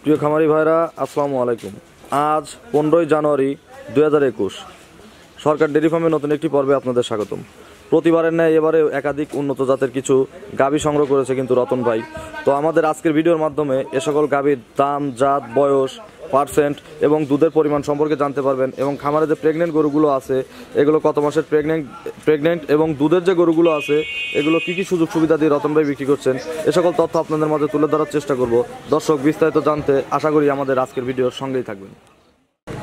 প্রিয় খামারি ভাইরা, আসসালামু আলাইকুম। আজ 15ই জানুয়ারি 2021, সরকার ডেয়ারি ফার্মের নতুন একটি পর্বে আপনাদের স্বাগতম। প্রতিবারের ন্যায় এবারে একাধিক উন্নত জাতের কিছু গাভী সংগ্রহ করেছে কিন্তু রতন ভাই। তো আমাদের আজকের ভিডিওর মাধ্যমে এ সকল গাভীর দাম, জাত, বয়স, পার্সেন্ট এবং দুধের পরিমাণ সম্পর্কে জানতে পারবেন। এবং খামারে যে প্রেগনেন্ট গরুগুলো আছে এগুলো কত মাসের প্রেগনেন্ট এবং দুধের যে গরুগুলো আছে এগুলো কী কী সুযোগ সুবিধা দিয়ে রতন ভাই বিক্রি করছেন, এ সকল তথ্য আপনাদের মাঝে তুলে ধরার চেষ্টা করব। দর্শক, বিস্তারিত জানতে আশা করি আমাদের আজকের ভিডিওর সঙ্গেই থাকবেন।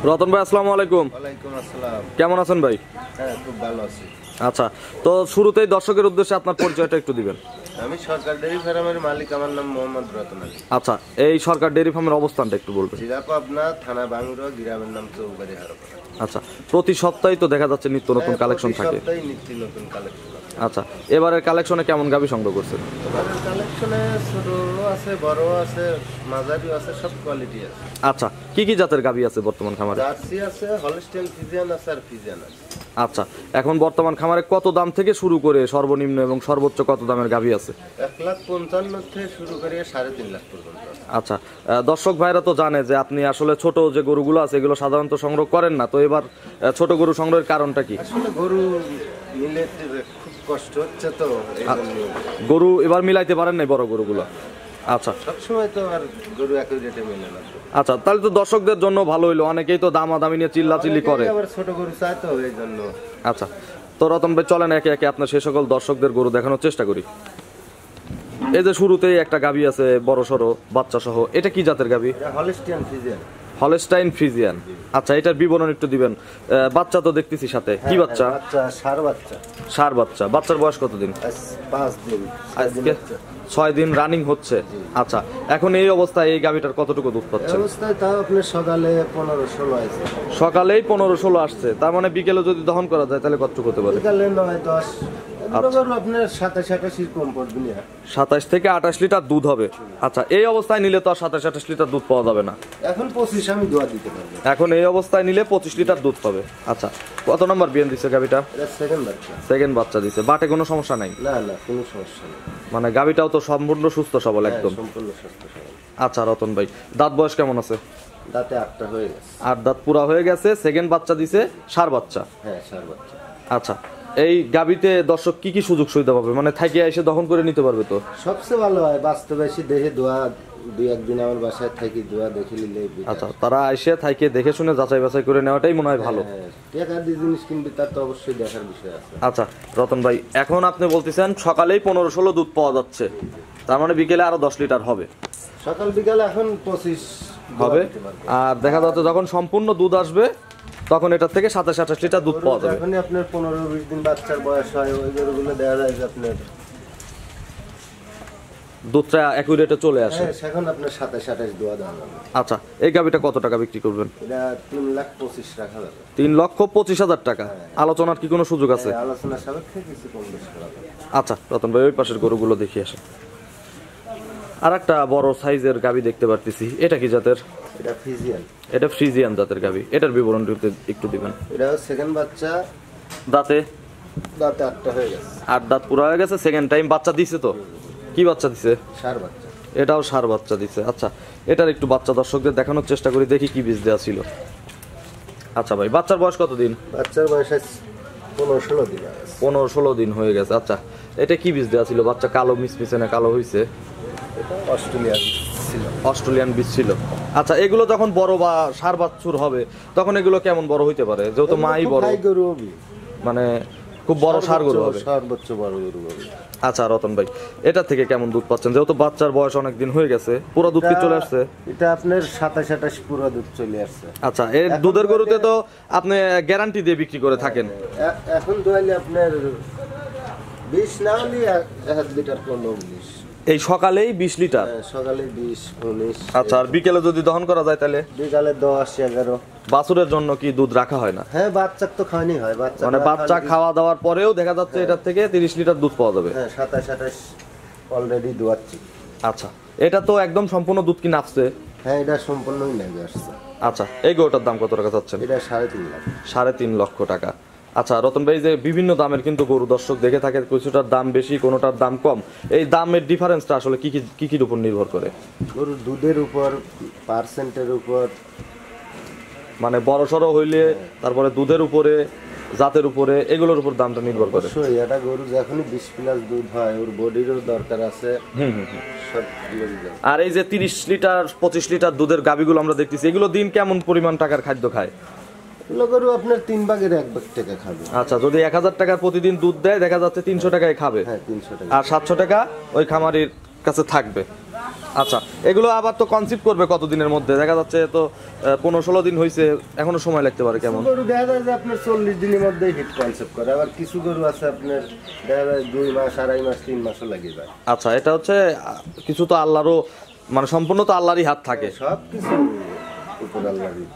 রতন ভাই, আসসালামু আলাইকুম। ওয়ালাইকুম আসসালাম। কেমন আছেন ভাই? হ্যাঁ, খুব ভালো আছি। আচ্ছা, তো শুরুতেই দর্শকের উদ্দেশ্যে আপনার পরিচয়টা একটু দিবেন। আমি সরকার ডেয়ারি ফার্মের মালিক, আমার নাম মোহাম্মদ রতন আলী। আচ্ছা, এই সরকার ডেয়ারি ফার্মের অবস্থানটা একটু বলবেন। জেলা পাবনা, থানা বাঙ্গুরা, গ্রামের নাম চৌবাড়ি হারোপাড়া। আচ্ছা, প্রতি সপ্তাহে তো দেখা যাচ্ছে নিত্য নতুন কালেকশন থাকে। সপ্তাহে নিত্য নতুন কালেকশন। আচ্ছা, এবারের কালেকশনে কেমন গাভী সংগ্রহ করছেন? এবারের কালেকশনে ছোট আছে, বড় আছে, মাঝারি আছে, সব কোয়ালিটি আছে। আচ্ছা, কি কি জাতের গাভী আছে বর্তমান খামারে? জার্সি আছে, হলস্টাইন ফ্রিজিয়ান আছে, আর ফ্রিজিয়ান আছে। আচ্ছা, এখন বর্তমান খামারে কত দাম থেকে শুরু করে সর্বনিম্ন এবং সর্বোচ্চ কত দামের গাভী আছে? 1,55,000 থেকে শুরু করে 3.5 লাখ পর্যন্ত। আচ্ছা, দর্শক ভাইরা তো জানে যে আপনি আসলে ছোট যে গরুগুলো আছে এগুলো সাধারণত সংগ্রহ করেন না, তো এবার ছোট গরু সংগ্রহের কারণটা কি? আসলে গরু মিলে খুব কষ্ট হচ্ছে, তো গরু এবার মিলাইতে পারেন নাই বড় গরুগুলো। আচ্ছা, সবসময় তো আর গরু একই রেটে মেলে না। আচ্ছা, তাহলে তো দর্শকদের জন্য ভালো হইলো। অনেকেই তো দামাদামি নিয়ে চিল্লাচিল্লি করে, আবার ছোট গরু চায়, তো এই জন্য। আচ্ছা, তো রতন ভাই চলেন একে একে আপনার সে সকল দর্শকদের গরু দেখানোর চেষ্টা করি। এই যে শুরুতেই একটা গাভী আছে বড় সড়ো বাচ্চা সহ, এটা কি জাতের গাভী? Holstein Friesian. Holstein Friesian. আচ্ছা, এটার বিবরণ একটু দিবেন। বাচ্চা তো দেখতেছি সাথে, কি বাচ্চা? ষাঁড় বাচ্চা। ষাঁড় বাচ্চা। বাচ্চার বয়স কতদিন? 5 দিন। আজকে 6 দিন রানিং হচ্ছে। আচ্ছা, এখন এই অবস্থায় এই গাভীটার কতটুকু দুধ পাচ্ছে? অবস্থায় তাও আপনার সকালে 15-16 আছে। সকালেই 15-16 আসছে, তার মানে বিকেলে যদি দহন করা যায় তাহলে কতটুকু হতে পারে? বিকালে 9-10। আপনার 27-28 কম পড়বে না। 27 থেকে 28 লিটার দুধ হবে। আচ্ছা, এই অবস্থায় নিলে তো আর 27-28 লিটার দুধ পাওয়া যাবে না। এখন 25 আমি দোয়া দিতে পারবো। এখন এই অবস্থায় নিলে 25 লিটার দুধ পাবে। আচ্ছা, কত নম্বর বিয়ান দিচ্ছে গাভীটা? এটা সেকেন্ড বাচ্চা। সেকেন্ড বাচ্চা দিচ্ছে। বাটে কোনো সমস্যা নাই? না না, কোনো সমস্যা নেই। মানে গাভীটাও তো সম্পূর্ণ সুস্থ সবল একদম? সম্পূর্ণ সুস্থ সবল। আচ্ছা রতন ভাই, দাঁত বয়স কেমন আছে? দাঁতে 8টা হয়ে গেছে। 8 দাঁত পুরা হয়ে গেছে। সেকেন্ড বাচ্চা দিছে, ষাঁড় বাচ্চা। হ্যাঁ, ষাঁড় বাচ্চা। আচ্ছা, এই গাভীতে দর্শক কি কি সুযোগ সুবিধা পাবে? মানে থাকি এসে দহন করে নিতে পারবে তো? সবচেয়ে ভালো হয় বাস্তবে এসে দেখে দোয়া, 2-1 দিন আমার বাসায় থাকি, দোয়া দেখে নিলে। আচ্ছা, তারা এসে থাইকে দেখে শুনে যাচাই বাছাই করে নেওয়াটাই মনে হয় ভালো। টাকা দিয়ে জিনিস কিনবে, তার তো অবশ্যই দেখার বিষয় আছে। আচ্ছা রতন ভাই, এখন আপনি বলতেছেন সকালেই 15-16 দুধ পাওয়া যাচ্ছে, তার মানে বিকেলে আরো 10 লিটার হবে? সকাল বিকালে এখন 25 হবে। আর দেখা যাচ্ছে যখন সম্পূর্ণ দুধ আসবে তখন এটার থেকে 27-28 লিটার দুধ পাওয়া যাবে। যখনই আপনার 15-20 দিন বাচ্চার বয়স হয়, ওই গরুগুলো দেখা যায় যে আপনার দুধটা অ্যাকুরেটে চলে আসে। এখন আপনার 27-28 দোয়া দেওয়া যাবে। আচ্ছা, এই গাভীটা কত টাকা বিক্রি করবেন? এটা 3,25,000 রাখা যাবে। 3,25,000 টাকা। আলোচনার কি কোনো সুযোগ আছে? আলোচনা সাপেক্ষে কিছু কম বেশি করা যাবে। আচ্ছা রতন ভাই, ওই পাশের গরুগুলো দেখি আসে। আর একটা বড় সাইজের গাভী দেখতে পারতেছি, এটা কি জাতের? এটা ফ্রিজিয়ান। এটা ফ্রিজিয়ান জাতের গাভী। এটার বিবরণ একটু দিবেন। এটা সেকেন্ড বাচ্চা। দাঁতে 8টা হয়ে গেছে। 8 দাঁত পুরো হয়ে গেছে। সেকেন্ড টাইম বাচ্চা দিছে তো? কি বাচ্চা দিছে? ষাঁড় বাচ্চা। এটাও ষাঁড় বাচ্চা দিছে। আচ্ছা, এটার একটু বাচ্চা দর্শকদের দেখানোর চেষ্টা করি, দেখি কি বীজ দেওয়া ছিল। আচ্ছা ভাই, বাচ্চার বয়স কতদিন? বাচ্চার বয়স 15-16 দিন। 15-16 দিন হয়ে গেছে। আচ্ছা, এটা কি বীজ দেওয়া ছিল? বাচ্চা কালো মিসমিসে কালো হয়েছে। এটা অস্ট্রেলিয়ান ছিল। অস্ট্রেলিয়ান বীজ ছিল। আচ্ছা, এগুলো যখন বড় বা ষাঁড় বাছুর হবে তখন এগুলো কেমন বড় হইতে পারে? যেহেতু মাই বড়, মানে খুব বড় ষাঁড় গরু হবে, সর্বোচ্চ বড় গরু হবে। আচ্ছা রতন ভাই, এটা থেকে কেমন দুধ পাচ্ছেন? যেহেতু বাচ্চার বয়স অনেক দিন হয়ে গেছে, পুরো দুধ কি চলে আসছে? এটা আপনার 27-28 পুরো দুধ চলে আসছে। আচ্ছা, এই দুধের গরুতে তো আপনি গ্যারান্টি দিয়ে বিক্রি করে থাকেন। এখন দোয়ালে আপনার 20 না হলে 1 লিটার কম 19। এই সকালেই 20 লিটার? সকালে 20-19। আচ্ছা, আর বিকেলে যদি দহন করা যায় তাহলে? বিকালে 10-11। বাছুরের জন্য কি দুধ রাখা হয় না? হ্যাঁ, বাচ্চা তো খাওয়ানি হয়। বাচ্চা মানে বাচ্চা খাওয়া দাওয়ার পরেও দেখা যাচ্ছে এটার থেকে 30 লিটার দুধ পাওয়া যাবে। হ্যাঁ, 27-28 অলরেডি দোয়াচ্ছি। আচ্ছা, এটা তো একদম সম্পূর্ণ দুধ কি নাপছে? হ্যাঁ, এটা সম্পূর্ণই নেবে আসছে। আচ্ছা, এই গরুটার দাম কত টাকা চাচ্ছেন? এটা 3.5 লাখ। 3.5 লক্ষ টাকা। আচ্ছা রতন ভাই, যে বিভিন্ন দামের কিন্তু গরু দর্শক দেখে থাকে, কিছুটার দাম বেশি, কোনোটার দাম কম, এই দামের ডিফারেন্সটা আসলে কি কি উপর নির্ভর করে? গরুর দুধের উপর, পার্সেন্টের উপর, মানে বড় সড়ো হইলে তারপরে দুধের উপরে, জাতের উপরে, এগুলোর উপর দামটা নির্ভর করে। অবশ্যই এটা গরু যখনই 20+ দুধ হয়, ওর বডিরও দরকার আছে। সব আর এই যে 30 লিটার 25 লিটার দুধের গাভীগুলো আমরা দেখতেছি, এগুলো দিন কেমন পরিমাণ টাকার খাদ্য খায়? এগুলো গরু আপনার 3 ভাগের 1 ভাগ টাকা খাবে। আচ্ছা, যদি 1000 টাকার প্রতিদিন দুধ দেয়, দেখা যাচ্ছে 300 টাকায় খাবে। হ্যাঁ, 300 টাকা। আর 700 টাকা ওই খামারির কাছে থাকবে। আচ্ছা, এগুলো আবার তো কনসিভ করবে কতদিনের মধ্যে? দেখা যাচ্ছে তো 15-16 দিন হয়েছে, এখনো সময় লাগতে পারে। কেমন গরু দেখা যায় যে আপনার 40 দিনের মধ্যেই হিট কনসেপ্ট করে, আবার কিছু গরু আছে আপনার দেখা যায় 2 মাস, 2.5 মাস, 3 মাসও লাগে যায়। আচ্ছা, এটা হচ্ছে কিছু তো আল্লাহরও, মানে সম্পূর্ণ তো আল্লাহরই হাত থাকে, সব কিছু উপর আল্লাহরই।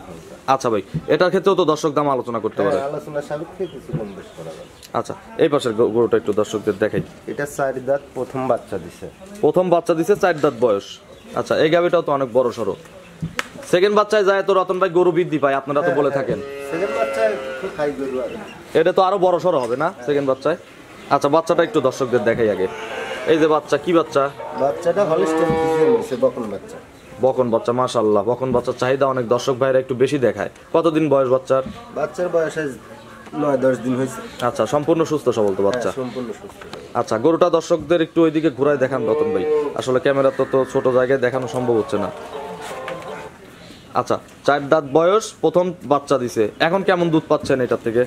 আচ্ছা ভাই, এটার ক্ষেত্রেও তো দর্শক দাম আলোচনা করতে পারে। আলোচনা সাপেক্ষে কিছু কম বেশ করা যাবে। আচ্ছা, এই পাশের গরুটা একটু দর্শকদের দেখাই। এটা 4 দাঁত, প্রথম বাচ্চা দিছে। প্রথম বাচ্চা দিছে, 4 দাঁত বয়স। আচ্ছা, এই গাভীটাও তো অনেক বড় সড়ো। সেকেন্ড বাচ্চায় যায় তো রতন ভাই গরু বৃদ্ধি পায়, আপনারা তো বলে থাকেন। সেকেন্ড বাচ্চায় খুব হাই গরু আর এটা তো আরো বড় সড়ো হবে না সেকেন্ড বাচ্চায়? আচ্ছা, বাচ্চাটা একটু দর্শকদের দেখাই আগে। এই যে বাচ্চা, কি বাচ্চা? বাচ্চাটা হলস্টাইন ফ্রিজিয়ান হইছে, বকন বাচ্চা। বকন বাচ্চা, মাশাআল্লাহ। বকন বাচ্চার চাহিদা অনেক দর্শক ভাইরা একটু বেশি দেখায়। কতদিন বয়স বাচ্চার? বাচ্চার বয়স 9-10 দিন হয়েছে। আচ্ছা, সম্পূর্ণ সুস্থ সবল তো বাচ্চা? সম্পূর্ণ সুস্থ। আচ্ছা, গরুটা দর্শকদের একটু ওইদিকে ঘুরায় দেখান রতন ভাই, আসলে ক্যামেরা তো ছোট জায়গায় দেখানো সম্ভব হচ্ছে না। আচ্ছা, 4 দাঁত বয়স, প্রথম বাচ্চা দিছে। এখন কেমন দুধ পাচ্ছেন এটার থেকে?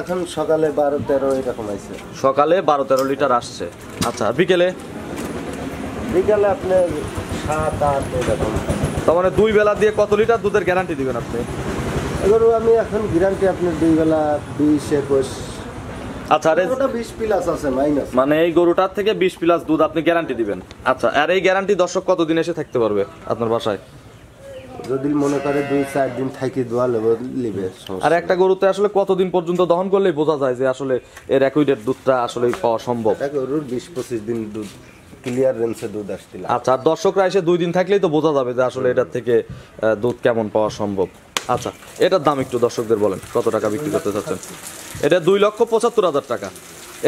এখন সকালে 12-13 এরকম আইছে। সকালে 12-13 লিটার আসছে। আচ্ছা, বিকেলে? বিকালে আপনার 7-8 এরকম। তার মানে 2 বেলা দিয়ে কত লিটার দুধের গ্যারান্টি দিবেন আপনি? গরু আমি এখন গ্যারান্টি আপনার 2 বেলা 20-21। আচ্ছা, আর ওটা 20+ আছে, মাইনাস। মানে এই গরুটার থেকে 20+ দুধ আপনি গ্যারান্টি দিবেন। আচ্ছা, আর এই গ্যারান্টি দর্শক কতদিন এসে থাকতে পারবে আপনার বাসায়? যদি মনে করে 2-4 দিন থাকি দোয়া লিবে। আর একটা গরুতে আসলে কতদিন পর্যন্ত দহন করলেই বোঝা যায় যে আসলে এর অ্যাকুইডেট দুধটা আসলে পাওয়া সম্ভব? গরুর 20-25 দিন দুধ ক্লিয়ার রেঞ্জে দুধ আসছিল। আচ্ছা, আর দর্শকরা এসে 2 দিন থাকলেই তো বোঝা যাবে যে আসলে এটার থেকে দুধ কেমন পাওয়া সম্ভব। আচ্ছা, এটার দাম একটু দর্শকদের বলেন, কত টাকা বিক্রি করতে চাচ্ছেন? এটা 2,75,000 টাকা।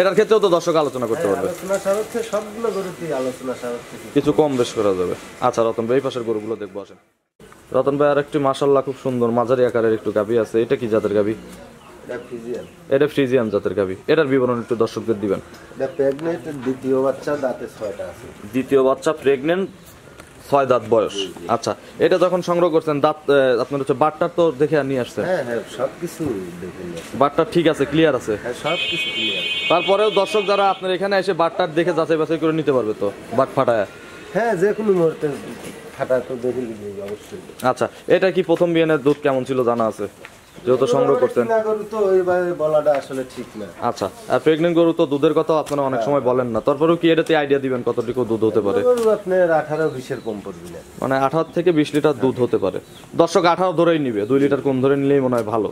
এটার ক্ষেত্রেও তো দর্শক আলোচনা করতে পারবে। আলোচনা সাপেক্ষে সবগুলো গরুতেই আলোচনা সাপেক্ষে কিছু কম বেশ করা যাবে। আচ্ছা রতন ভাই, এই পাশের গরুগুলো দেখবো, আসেন। রতন ভাই, আর একটি মাশাআল্লাহ খুব সুন্দর মাঝারি আকারের একটু গাভী আছে। এটা কি জাতের গাভী? এটা ফ্রিজিয়ান। এটা ফ্রিজিয়ান জাতের গাভী। এটার বিবরণ একটু দর্শকদের দিবেন। এটা প্রেগনেন্ট, দ্বিতীয় বাচ্চা, দাঁতে 6টা আছে। দ্বিতীয় বাচ্চা, প্রেগনেন্ট, 6 দাঁত বয়স। আচ্ছা, এটা যখন সংগ্রহ করছেন দাঁত আপনার হচ্ছে বাটটার তো দেখে নিয়ে আসছেন? হ্যাঁ হ্যাঁ, সবকিছু দেখে নিয়েছি। বাটটা ঠিক আছে, ক্লিয়ার আছে? হ্যাঁ, সবকিছু ক্লিয়ার। তারপরেও দর্শক যারা আপনার এখানে এসে বাটটার দেখে যাচাই বাছাই করে নিতে পারবে তো, বাট ফাটায়? হ্যাঁ, যে কোনো মুহূর্তে ফাটা তো দেখে নিবি অবশ্যই। আচ্ছা, এটা কি প্রথম বিয়ানের দুধ কেমন ছিল জানা আছে, যেহেতু সংগ্রহ করতেন? না, গরু তো ওইভাবে বলাটা আসলে ঠিক না। আচ্ছা, আর প্রেগনেন্ট গরু তো দুধের কথা আপনারা অনেক সময় বলেন না, তারপরেও কি এটাতে আইডিয়া দিবেন কতটুকু দুধ হতে পারে? গরু আপনার 18-20 কম পড়বে না, মানে 18 থেকে 20 লিটার দুধ হতে পারে। দর্শক 18 ধরেই নিবে, 2 লিটার কম ধরে নিলেই মনে হয় ভালো।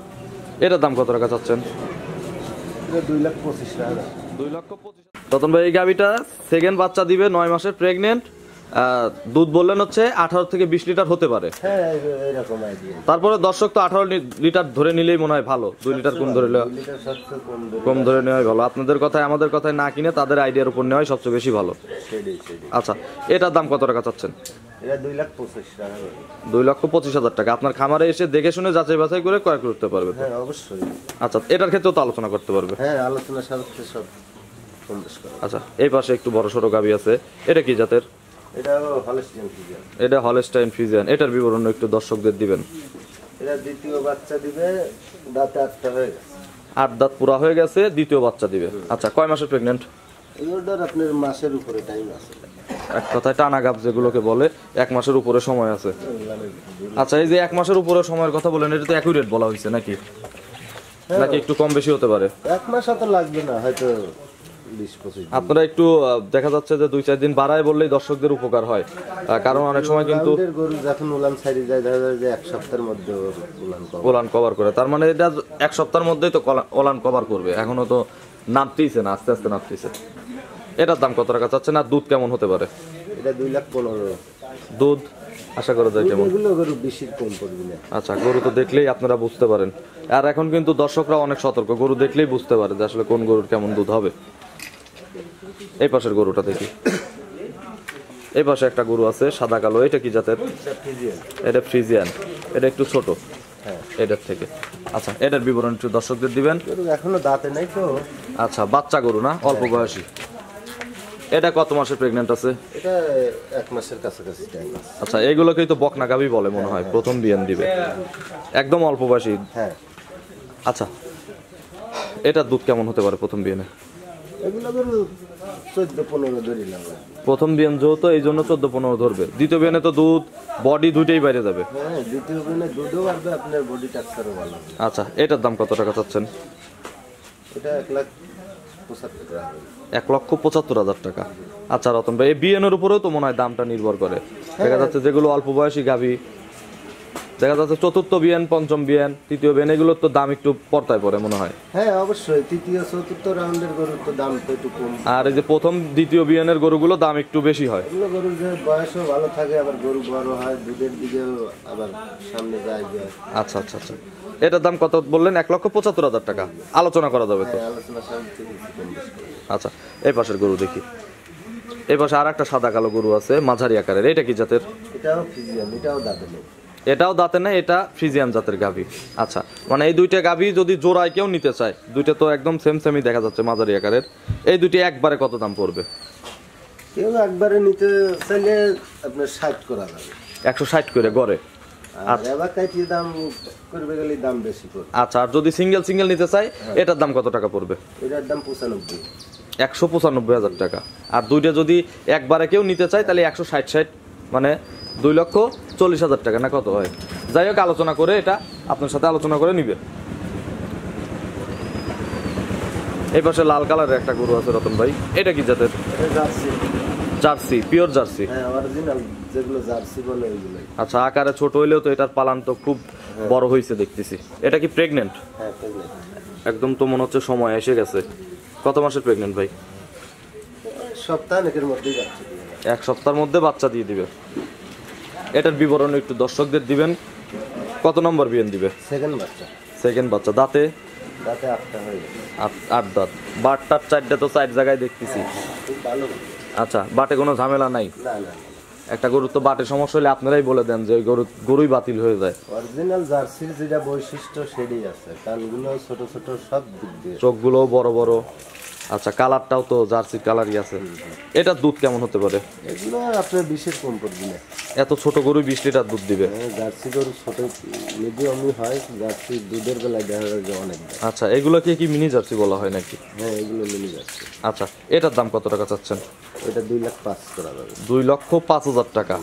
এটার দাম কত টাকা চাচ্ছেন? 2,25,000 টাকা। 2,25,000। রতন ভাই, এই গাভিটা সেকেন্ড বাচ্চা দিবে, 9 মাসের প্রেগনেন্ট, দুধ বললেন হচ্ছে 18 থেকে 20 লিটার হতে পারে। হ্যাঁ, এরকম আইডিয়া। তারপরে দর্শক তো 18 লিটার ধরে নিলেই মনে হয় ভালো, 2 লিটার কম ধরে কম ধরে নেওয়াই ভালো। আপনাদের কথায় আমাদের কথায় না কিনে তাদের আইডিয়ার উপর নেওয়াই সবচেয়ে বেশি ভালো। আচ্ছা, এটার দাম কত টাকা চাচ্ছেন? এটা 2,25,000 টাকা। 2,25,000 টাকা। আপনার খামারে এসে দেখে শুনে যাচাই বাছাই করে ক্রয় করতে পারবে তো? হ্যাঁ, অবশ্যই। আচ্ছা, এটার ক্ষেত্রেও তো আলোচনা করতে পারবে? হ্যাঁ, আলোচনা সাপেক্ষে সব কম বেশ করা। আচ্ছা, এই পাশে একটু বড় সড়ো গাভী আছে। এটা কি জাতের? এটা হলস্টাইন ফ্রিজিয়ান। এটা হলস্টাইন ফ্রিজিয়ান। এটার বিবরণ একটু দর্শকদের দিবেন। এটা দ্বিতীয় বাচ্চা দিবে, দাঁতে 8টা হয়ে গেছে। 8 দাঁত পুরা হয়ে গেছে, দ্বিতীয় বাচ্চা দিবে। আচ্ছা, কয় মাসের প্রেগনেন্ট? এগুলোর আপনার মাসের উপরে টাইম আছে। এক কথায় টানা গাভ যেগুলোকে বলে, 1 মাসের উপরে সময় আছে। আচ্ছা, এই যে 1 মাসের উপরে সময়ের কথা বলেন, এটা তো অ্যাকুরেট বলা হয়েছে নাকি? নাকি একটু কম বেশি হতে পারে? 1 মাস তো লাগবে না, হয়তো 20-25। আপনারা একটু দেখা যাচ্ছে যে 2-4 দিন বাড়ায় বললেই দর্শকদের উপকার হয়, কারণ অনেক সময় কিন্তু গরু যখন উলান ছাড়ি যায় দেখা যায় যে 1 সপ্তাহের মধ্যে ওলান কভার করে। তার মানে এটা 1 সপ্তাহের মধ্যেই তো ওলান কভার করবে, এখনো তো নামতেইছে না, আস্তে আস্তে নামতেছে। এটার দাম কত টাকা চাচ্ছেন, আর দুধ কেমন হতে পারে? এটা 2,15,000 দুধ। আশা করা যায় কেমন? এগুলো গরু বেশি কম পড়বে না। আচ্ছা, গরু তো দেখলেই আপনারা বুঝতে পারেন। আর এখন কিন্তু দর্শকরা অনেক সতর্ক, গরু দেখলেই বুঝতে পারে যে আসলে কোন গরুর কেমন দুধ হবে। এই পাশের গরুটা দেখি। এই পাশে একটা গরু আছে সাদা কালো, এটা কি জাতের? এটা ফ্রিজিয়ান। এটা একটু ছোট এটার থেকে। আচ্ছা, এটার বিবরণ একটু দর্শকদের দিবেন। এখনো দাঁতে নাই তো। আচ্ছা, বাচ্চা গরু না, অল্প বয়সী। এটা কত মাসে প্রেগন্যান্ট আছে? এটা 1 মাসের কাছাকাছি টাইম আছে। আচ্ছা, এইগুলোকেই তো বকনা গাভী বলে মনে হয়, প্রথম বিয়ান দিবে, একদম অল্প বয়সী। হ্যাঁ। আচ্ছা, এটার দুধ কেমন হতে পারে প্রথম বিয়ানে? এগুলো গরু 14-15 ধরে লাগবে। প্রথম বিয়ান যেহেতু এই জন্য 14-15 ধরবে। দ্বিতীয় বিয়ানে তো দুধ বডি দুইটাই বাইরে যাবে। হ্যাঁ, দ্বিতীয় বিয়ানে দুধও বাড়বে, আপনার বডি স্ট্রাকচারও ভালো। আচ্ছা, এটার দাম কত টাকা চাচ্ছেন? এটা 1,75,000 টাকা। 1,75,000 টাকা। আচ্ছা রতন ভাই, এই বিয়ানের উপরেও তো মনে হয় দামটা নির্ভর করে। দেখা যাচ্ছে যেগুলো অল্প বয়সী গাভী, দেখা যাচ্ছে চতুর্থ বিয়ান, পঞ্চম বিয়ান, তৃতীয় বিয়ান, এগুলোর তো দাম একটু পর্তায় পড়ে মনে হয়। হ্যাঁ অবশ্যই, তৃতীয় চতুর্থ রাউন্ডের গরুর তো দাম তো একটু কম। আর এই যে প্রথম দ্বিতীয় বিয়ানের গরুগুলো দাম একটু বেশি হয়। এগুলো গরুর যে বয়সও ভালো থাকে, আবার গরু বড় হয়, দুধের দিকেও আবার সামনে যায়। আচ্ছা আচ্ছা আচ্ছা, এটার দাম কত বললেন? 1,75,000 টাকা। আলোচনা করা যাবে তো? আলোচনা সাপেক্ষে কিছু কম বেশি করবে। আচ্ছা, এই পাশের গরু দেখি। এই পাশে আর একটা সাদা কালো গরু আছে মাঝারি আকারের, এটা কি জাতের? এটাও ফিজিয়ান, এটাও দাঁতে নেই। এটাও দাঁতে না, এটা ফ্রিজিয়ান জাতের গাভী। আচ্ছা, মানে এই দুইটা গাভী যদি জোড়ায় কেউ নিতে চায়, দুইটা তো একদম সেম সেমই দেখা যাচ্ছে মাঝারি আকারের, এই দুইটি একবারে কত দাম পড়বে? কেউ একবারে নিতে চাইলে আপনার 60 করা যাবে। 160 করে গড়ে। আর এবার কাটিয়ে দাম করবে গেলে দাম বেশি পড়বে। আচ্ছা, আর যদি সিঙ্গেল সিঙ্গেল নিতে চাই, এটার দাম কত টাকা পড়বে? এটার দাম 95। 195,000 টাকা। আর দুইটা যদি একবারে কেউ নিতে চায় তাহলে 160, মানে 2,40,000 টাকা না কত হয়? যাই হোক, আলোচনা করে এটা আপনার সাথে আলোচনা করে নিবে। এই পাশে লাল কালারের একটা গরু আছে রতন ভাই, এটা কি জাতের? এটা জার্সি। Jersey, pure jersey. হ্যাঁ, অরিজিনাল যেগুলো জার্সি বলে ওইগুলোই। আচ্ছা, আকারে ছোট হইলেও তো এটার পালান তো খুব বড় হয়েছে দেখতেছি। এটা কি প্রেগনেন্ট? হ্যাঁ, প্রেগনেন্ট। একদম তো মনে হচ্ছে সময় এসে গেছে। কত মাসের প্রেগনেন্ট ভাই? সপ্তাহের মধ্যেই যাচ্ছে। 1 সপ্তাহের মধ্যে বাচ্চা দিয়ে দিবে। এটার বিবরণ একটু দর্শকদের দিবেন। কত নম্বর বিয়ান দিবে? সেকেন্ড বাচ্চা। সেকেন্ড বাচ্চা। দাঁতে? দাঁতে 8টা হয়ে গেছে। 8 দাঁত। বাটটার 4টা তো 4 জায়গায় দেখতেছি। খুব ভালো। আচ্ছা, বাটে কোনো ঝামেলা নাই? না না, একটা গরুর তো বাটে সমস্যা হলে আপনারাই বলে দেন যে গরুই বাতিল হয়ে যায়। অরিজিনাল জার্সির যেটা বৈশিষ্ট্য সেটাই আছে, কানগুলো ছোট ছোট, সব দিক দিয়ে চোখগুলো বড় বড়। আচ্ছা, কালারটাও তো জার্সির কালারই আছে। এটার দুধ কেমন হতে পারে? এগুলো আপনার 20-এর কম পড়বে না। এত ছোট গরু 20 লিটার দুধ দিবে? জার্সি গরু ছোট মিডিয়ামই হয়, জার্সি দুধের বেলায় দেখা যায় যে অনেক। আচ্ছা, এগুলোকে কি মিনি জার্সি বলা হয় নাকি? হ্যাঁ, এগুলো মিনি জার্সি। আচ্ছা, এটার দাম কত টাকা চাচ্ছেন? এটা 2,05,000 করা যাবে। 2,05,000 টাকা।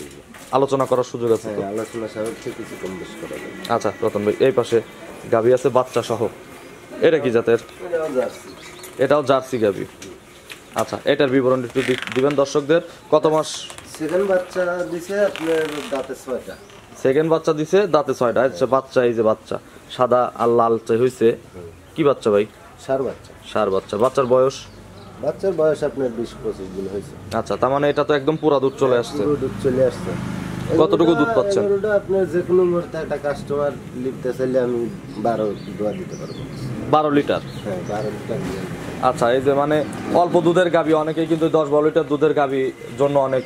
আলোচনা করার সুযোগ আছে তো? হ্যাঁ, আলোচনা সাপেক্ষে কিছু কম বেশি করা যাবে। আচ্ছা রতন ভাই, এই পাশে গাভী আছে বাচ্চা সহ, এটা কি জাতের? এটাও জার্সি। এটাও জার্সি গাভী। আচ্ছা, এটার বিবরণ একটু দিবেন দর্শকদের। কত মাস? সেকেন্ড বাচ্চা দিছে আপনার, দাঁতে 6টা। সেকেন্ড বাচ্চা দিছে, দাঁতে 6টা। আচ্ছা, বাচ্চা এই যে বাচ্চা সাদা আর লাল হয়েছে, কি বাচ্চা ভাই? ষাঁড় বাচ্চা। ষাঁড় বাচ্চা। বাচ্চার বয়স? বাচ্চার বয়স আপনার 20-25 দিন হয়েছে। আচ্ছা, তার মানে এটা তো একদম পুরা দুধ চলে আসছে। পুরো দুধ চলে আসছে। কতটুকু দুধ পাচ্ছেন? এগুলোটা আপনার যে কোনো মুহূর্তে একটা কাস্টমার লিখতে চাইলে আমি 12 দোয়া দিতে পারবো। 12 লিটার? হ্যাঁ, 12 লিটার দিয়ে। আচ্ছা, এই যে মানে অল্প দুধের গাভী, অনেকেই কিন্তু 10-12 লিটার দুধের গাভী জন্য অনেক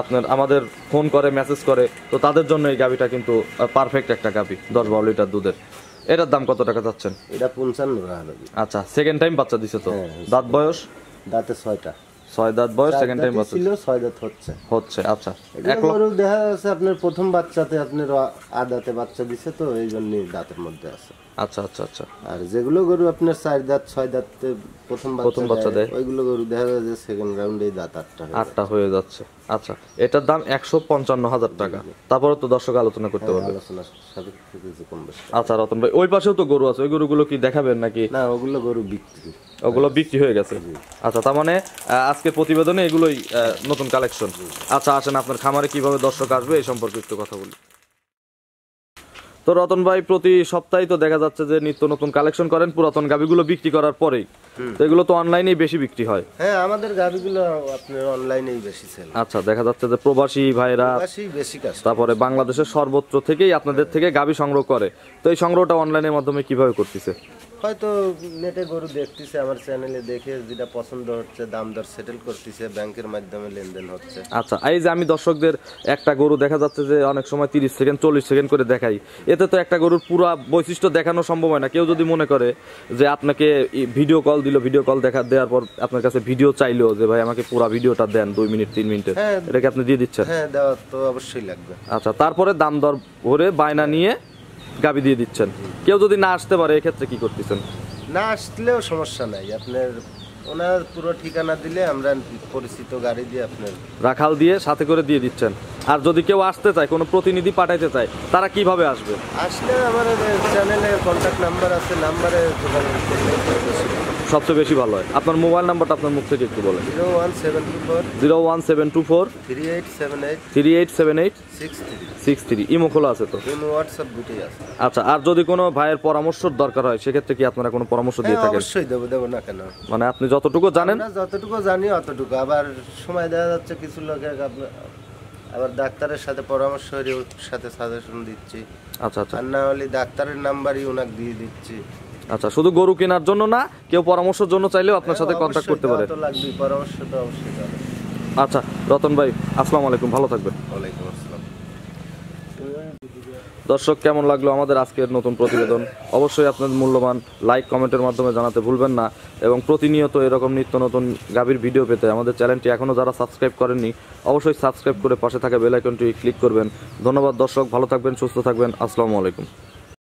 আপনার আমাদের ফোন করে, মেসেজ করে, তো তাদের জন্য এই গাভীটা কিন্তু পারফেক্ট একটা গাভী, 10-12 লিটার দুধের। এটার দাম কত টাকা চাচ্ছেন? এটা 55 টাকা হবে। আচ্ছা, সেকেন্ড টাইম বাচ্চা দিছে তো? দাঁত বয়স? দাঁতে 6টা। 6 দাঁত বয়স, সেকেন্ড টাইম বাচ্চা ছিল, 6 দাঁত হচ্ছে। আচ্ছা, গরু দেখা যাচ্ছে আপনার প্রথম বাচ্চাতে আপনার আদাতে বাচ্চা দিছে, তো এই জন্যই দাঁতের মধ্যে আছে। আচ্ছা আচ্ছা আচ্ছা। আর যেগুলো গরু আপনার 4 দাঁত 6 দাঁতে প্রথম বাচ্চা দেয়, ওইগুলো গরু দেখা যায় যে সেকেন্ড রাউন্ডে দাঁত 8টা হয়ে যাচ্ছে। আচ্ছা, এটার দাম 155,000 টাকা। তারপরে তো দর্শক আলোচনা করতে পারবে। আলোচনা সাপেক্ষে কিছু কম বেশি। আচ্ছা রতন ভাই, ওই পাশেও তো গরু আছে, ওই গরুগুলো কি দেখাবেন নাকি? না, ওগুলো গরু বিক্রি। ওগুলো বিক্রি হয়ে গেছে? আচ্ছা, তার মানে আজকে প্রতিবেদনে এগুলোই নতুন কালেকশন। আচ্ছা, আসেন আপনার খামারে কিভাবে দর্শক আসবে এই সম্পর্কে একটু কথা বলি। তো রতন ভাই প্রতি সপ্তাহে তো দেখা যাচ্ছে যে নিত্য নতুন কালেকশন করেন পুরাতন গাবিগুলো বিক্রি করার পরেই, তো এগুলো তো অনলাইনেই বেশি বিক্রি হয়। হ্যাঁ, আমাদের গাবিগুলো আপনার অনলাইনেই বেশি সেল। আচ্ছা, দেখা যাচ্ছে যে প্রবাসী ভাইরা বেশি কাজ, তারপরে বাংলাদেশের সর্বত্র থেকেই আপনাদের থেকে গাবি সংগ্রহ করে, তো এই সংগ্রহটা অনলাইনের মাধ্যমে কিভাবে করতেছে? হয়তো নেটে গরু দেখতেছে, আমার চ্যানেলে দেখে যেটা পছন্দ হচ্ছে দাম দর সেটেল করতেছে, ব্যাংকের মাধ্যমে লেনদেন হচ্ছে। আচ্ছা, এই যে আমি দর্শকদের একটা গরু দেখা যাচ্ছে যে অনেক সময় 30 সেকেন্ড 40 সেকেন্ড করে দেখাই, এতে তো একটা গরুর পুরো বৈশিষ্ট্য দেখানো সম্ভব হয় না। কেউ যদি মনে করে যে আপনাকে ভিডিও কল দিল, ভিডিও কল দেওয়ার পর আপনার কাছে ভিডিও চাইলো যে ভাই আমাকে পুরো ভিডিওটা দেন 2 মিনিট 3 মিনিটের, এটাকে আপনি দিয়ে দিচ্ছেন? হ্যাঁ, দেওয়া তো অবশ্যই লাগবে। আচ্ছা, তারপরে দাম দর ভরে বায়না নিয়ে গাবি দিয়ে দিচ্ছেন। কেউ যদি না আসতে পারে এক্ষেত্রে কি করতেছেন? না আসলেও সমস্যা নাই, আপনার ওনার পুরো ঠিকানা দিলে আমরা পরিচিত গাড়ি দিয়ে আপনার রাখাল দিয়ে সাথে করে দিয়ে দিচ্ছেন। আর যদি কেউ আসতে চায়, কোনো প্রতিনিধি পাঠাইতে চায়, তারা কিভাবে আসবে? আসলে আমার চ্যানেলে কন্ট্যাক্ট নাম্বার আছে, নাম্বারে যোগাযোগ করলে সবচেয়ে বেশি ভালো হয়। আপনার মোবাইল নাম্বারটা আপনার মুখ থেকে একটু বলেন। 01724 01724 3878 63 ইমো খোলা আছে তো? হোয়াটসঅ্যাপ দুটোই আছে। আচ্ছা, আর যদি কোনো ভাইয়ের পরামর্শের দরকার হয় সেক্ষেত্রে কি আপনারা কোনো পরামর্শ দিয়ে থাকেন? অবশ্যই দেবো না কেন, মানে আপনি যতটুকু জানেন? যতটুকু জানি অতটুকু। আবার সময় দেখা যাচ্ছে কিছু লোকে আবার ডাক্তারের সাথে পরামর্শ করে ওর সাথে সাজেশন দিচ্ছি। আচ্ছা আচ্ছা, আর না হলে ডাক্তারের নাম্বারই ওনাকে দিয়ে দিচ্ছি। আচ্ছা, শুধু গরু কেনার জন্য না, কেউ পরামর্শের জন্য চাইলেও আপনার সাথে কন্ট্যাক্ট করতে পারে? লাগবে, পরামর্শ তো অবশ্যই দেবে। আচ্ছা রতন ভাই, আসসালামু আলাইকুম, ভালো থাকবেন। ওয়ালাইকুম আসসালাম। দর্শক, কেমন লাগলো আমাদের আজকের নতুন প্রতিবেদন? অবশ্যই আপনাদের মূল্যবান লাইক কমেন্টের মাধ্যমে জানাতে ভুলবেন না, এবং প্রতিনিয়ত এরকম নিত্য নতুন গাভীর ভিডিও পেতে আমাদের চ্যানেলটি এখনও যারা সাবস্ক্রাইব করেননি অবশ্যই সাবস্ক্রাইব করে পাশে থাকা বেল আইকনটি ক্লিক করবেন। ধন্যবাদ দর্শক, ভালো থাকবেন, সুস্থ থাকবেন, আসসালামু আলাইকুম।